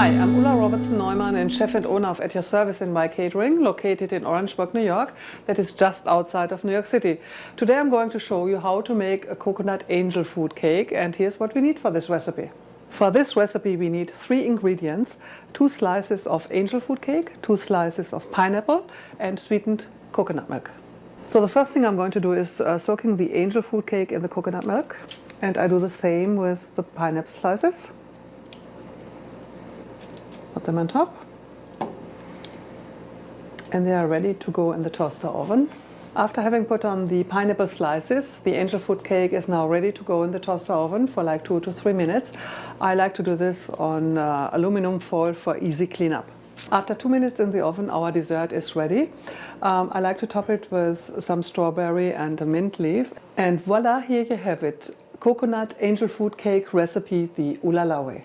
Hi, I'm Ulla Robertson-Neumann and chef and owner of At Your Service in My Catering, located in Orangeburg, New York, that is just outside of New York City. Today I'm going to show you how to make a coconut angel food cake, and here's what we need for this recipe. For this recipe we need 3 ingredients: 2 slices of angel food cake, 2 slices of pineapple and sweetened coconut milk. So the first thing I'm going to do is soaking the angel food cake in the coconut milk, and I do the same with the pineapple slices. Put them on top, and they are ready to go in the toaster oven. After having put on the pineapple slices, the angel food cake is now ready to go in the toaster oven for like 2 to 3 minutes. I like to do this on aluminum foil for easy cleanup. After 2 minutes in the oven, our dessert is ready. I like to top it with some strawberry and a mint leaf. And voila, here you have it. Coconut angel food cake recipe the Ooh La La way.